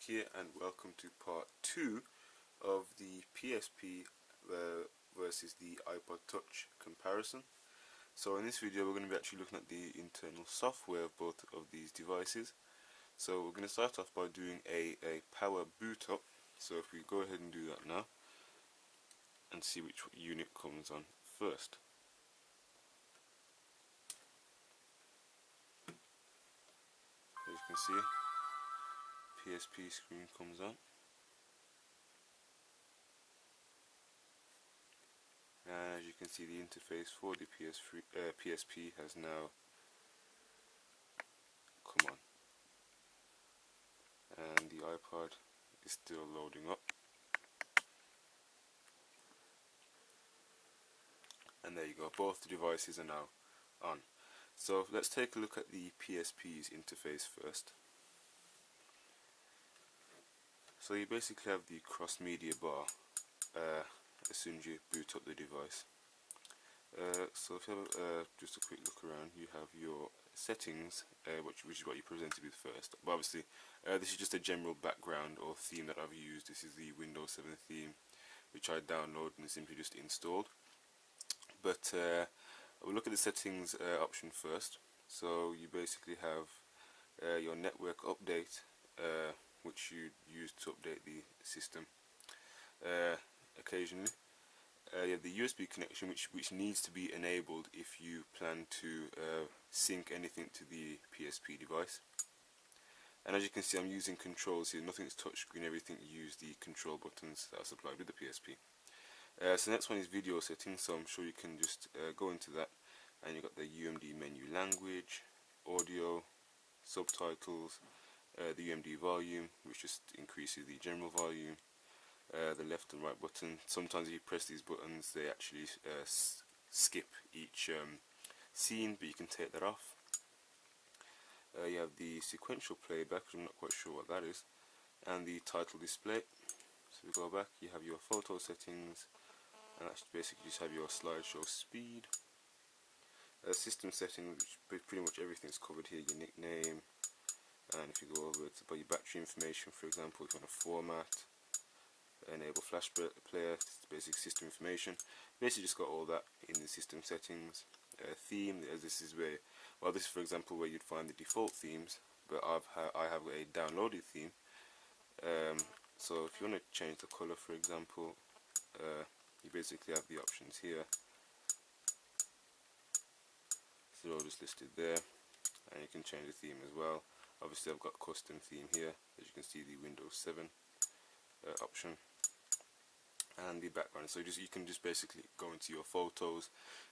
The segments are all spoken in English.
here, and welcome to part 2 of the PSP versus the iPod Touch comparison. So in this video we're going to be actually looking at the internal software of both of these devices. So we're going to start off by doing a power boot up. So if we go ahead and do that now and see which unit comes on first. As you can see, PSP screen comes on, and as you can see, the interface for the PSP has now come on, and the iPod is still loading up. And there you go, both the devices are now on. So let's take a look at the PSP's interface first. So you basically have the cross media bar as soon as you boot up the device. So if you have just a quick look around, you have your settings, which is what you presented with first. But obviously this is just a general background or theme that I've used. This is the Windows 7 theme, which I downloaded and simply just installed. But we'll look at the settings option first. So you basically have your network update, which you use to update the system occasionally. You have the USB connection, which needs to be enabled if you plan to sync anything to the PSP device. And as you can see, I'm using controls here. Nothing's touchscreen, everything use the control buttons that are supplied with the PSP. So next one is video settings, so I'm sure you can just go into that, and you've got the UMD menu language, audio, subtitles, the UMD volume, which just increases the general volume, the left and right button. Sometimes if you press these buttons they actually skip each scene, but you can take that off. You have the sequential playback, which I'm not quite sure what that is, and the title display. So we go back, you have your photo settings, and that's basically just have your slideshow speed. System settings, which pretty much everything's covered here, your nickname, and if you go over to your battery information, for example, if you want to format, enable flash player, basic system information. Basically just got all that in the system settings. Theme, as this is where, well, this is for example where you'd find the default themes, but I have a downloaded theme. So if you want to change the color, for example, you basically have the options here. So they're all just listed there, and you can change the theme as well. Obviously I've got custom theme here, as you can see, the Windows 7 option, and the background. So you can just basically go into your photos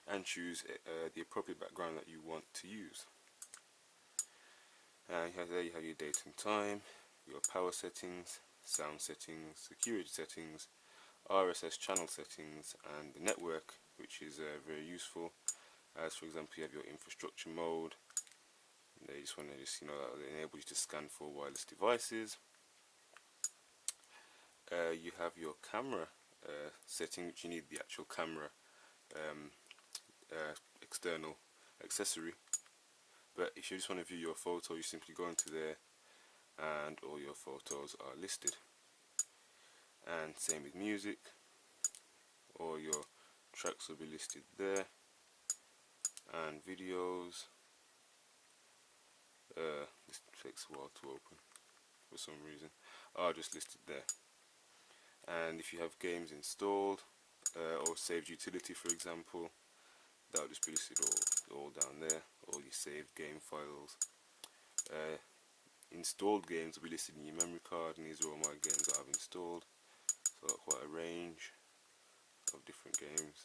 and choose the appropriate background that you want to use. There you have your date and time, your power settings, sound settings, security settings, RSS channel settings, and the network, which is very useful. As for example, you have your infrastructure mode. They just want to that enable you to scan for wireless devices. You have your camera setting, which you need the actual camera external accessory. But if you just want to view your photo, you simply go into there, and all your photos are listed. And same with music, all your tracks will be listed there, and videos. This takes a while to open for some reason, are just listed there. And if you have games installed or saved utility, for example, that'll just be listed all down there, all your saved game files. Installed games will be listed in your memory card, and these are all my games that I've installed. So I've got quite a range of different games.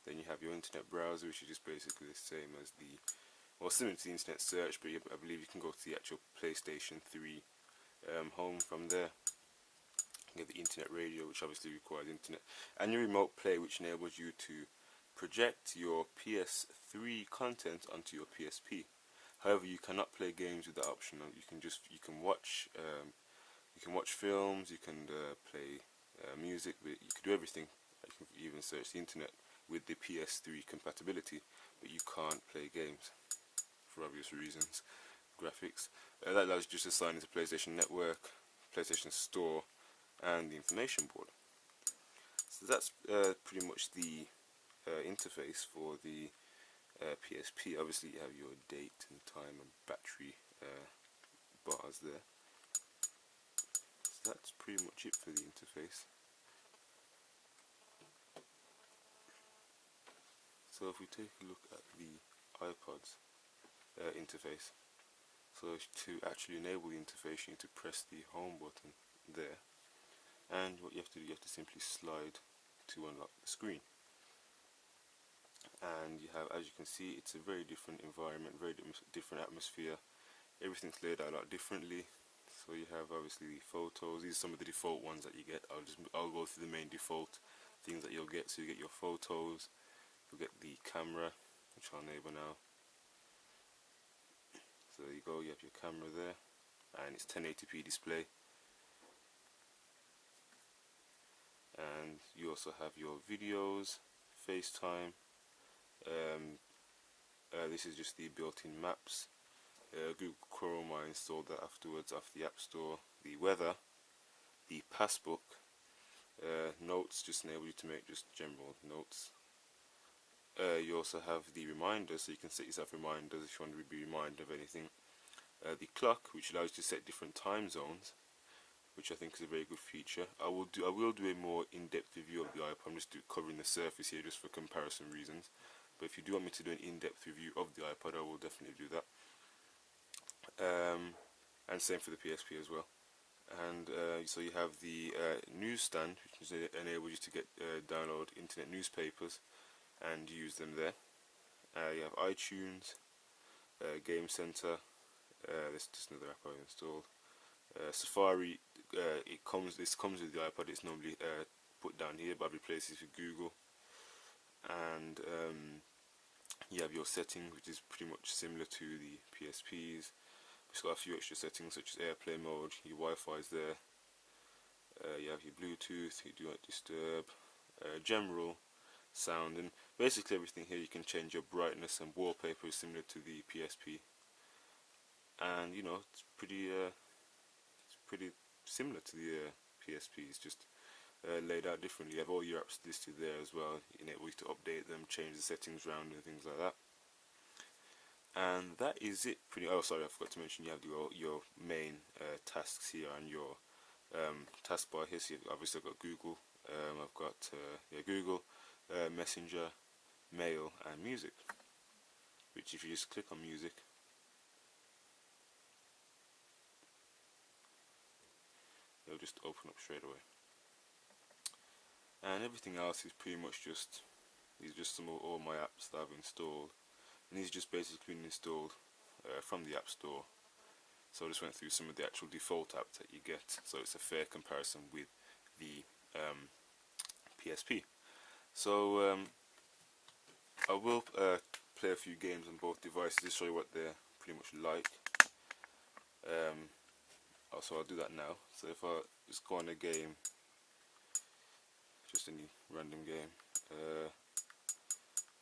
Then you have your internet browser, which is just basically the same as similar to the internet search, but I believe you can go to the actual PlayStation 3 home from there. You get the internet radio, which obviously requires internet, and your remote play, which enables you to project your PS3 content onto your PSP. However, you cannot play games with that option. You can watch films, you can play music, but you can do everything. You can even search the internet with the PS3 compatibility, but you can't play games. for obvious reasons, graphics. That allows you just to sign into PlayStation Network, PlayStation Store, and the information board. So that's pretty much the interface for the PSP. Obviously you have your date and time and battery bars there. So that's pretty much it for the interface. So if we take a look at the Ipod's interface, so to actually enable the interface you need to press the home button there, and what you have to do, you have to simply slide to unlock the screen. And you have, as you can see, it's a very different environment, very different atmosphere. Everything's laid out a lot differently. So you have obviously the photos. These are some of the default ones that you get. I'll go through the main default things that you'll get. So you get your photos, you'll get the camera, which I'll enable now. So there you go, you have your camera there, and it's 1080p display. And you also have your videos, FaceTime. This is just the built-in maps. Google Chrome, I installed that afterwards off the App Store. The weather, the passbook, notes, just enable you to make just general notes. You also have the reminders, so you can set yourself reminders if you want to be reminded of anything. The clock, which allows you to set different time zones, which I think is a very good feature. I will do a more in-depth review of the iPod. I'm just covering the surface here just for comparison reasons. But if you do want me to do an in-depth review of the iPod, I will definitely do that. And same for the PSP as well. And so you have the newsstand, which enables you to get download internet newspapers and use them there. You have iTunes, Game Center. This is just another app I installed. Safari. This comes with the iPod. It's normally put down here, but I've replaced it with Google. And you have your settings, which is pretty much similar to the PSP's. It's got a few extra settings such as airplay mode, your Wi-Fi is there. You have your Bluetooth, you do not disturb, general, sound, and basically everything here. You can change your brightness, and wallpaper is similar to the PSP. And you know, it's pretty similar to the PSP. It's just laid out differently. You have all your apps listed there as well. You enable you to update them, change the settings around, and things like that. And that is it. Oh, sorry, I forgot to mention you have your main tasks here and your taskbar here. So obviously I've got Google. I've got Google, Messenger, Mail, and Music. Which, if you just click on Music, it'll just open up straight away. And everything else is pretty much just some of all my apps that I've installed. And these are just basically been installed from the App Store. So I just went through some of the actual default apps that you get, so it's a fair comparison with the PSP. So I will play a few games on both devices to show you what they're pretty much like. Also, I'll do that now. So if I just go on a game, just any random game,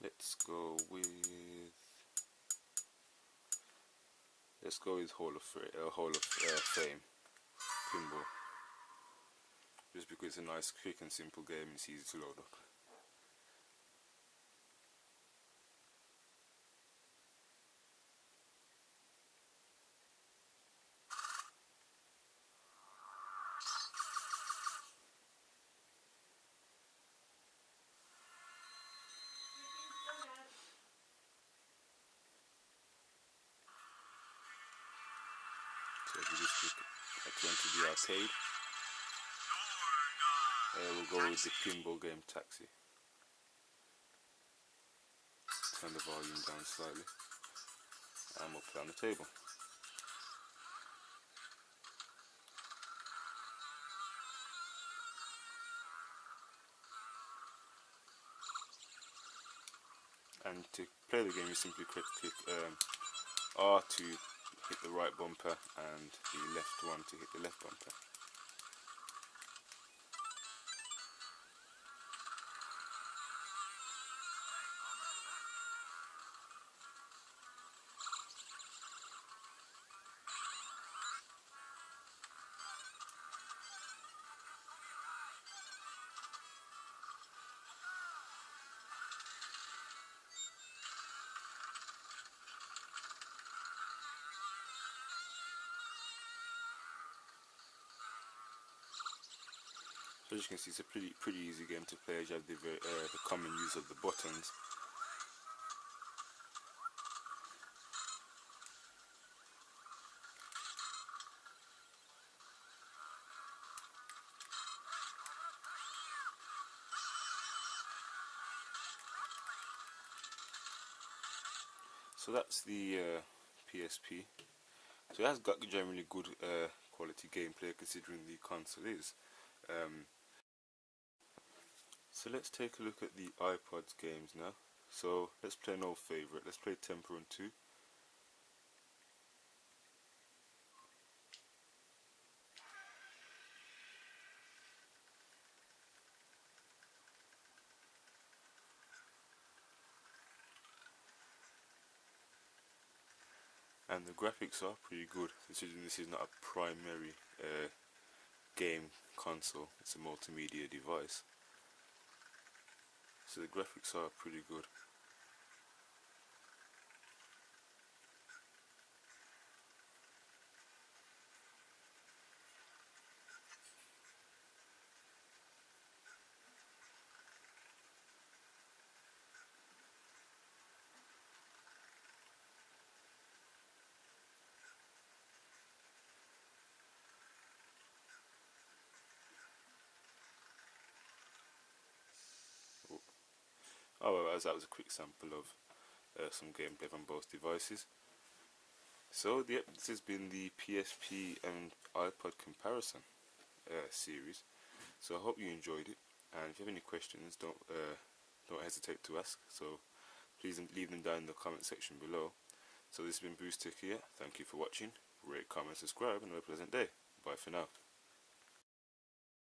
let's go with Hall of Fame pinball, just because it's a nice, quick and simple game and it's easy to load up. So if you just click to enter the arcade, we'll go with the pinball game Taxi. Turn the volume down slightly, and we'll play on the table. And to play the game, you simply click R to hit the right bumper and the left one to hit the left bumper. So as you can see, it's a pretty easy game to play, as you have the common use of the buttons. So that's the PSP. So it has got generally good quality gameplay considering the console is. So let's take a look at the Ipod's games now. So let's play an old favourite. Let's play Temple Run 2. And the graphics are pretty good, considering this is not a primary game console, it's a multimedia device. So the graphics are pretty good. Oh well, as that was a quick sample of some gameplay on both devices. So yep, this has been the PSP and iPod comparison series. So I hope you enjoyed it, and if you have any questions, don't hesitate to ask. So please leave them down in the comment section below. So this has been Bruce Tick here. Thank you for watching. Rate, comment, subscribe, and have a pleasant day. Bye for now.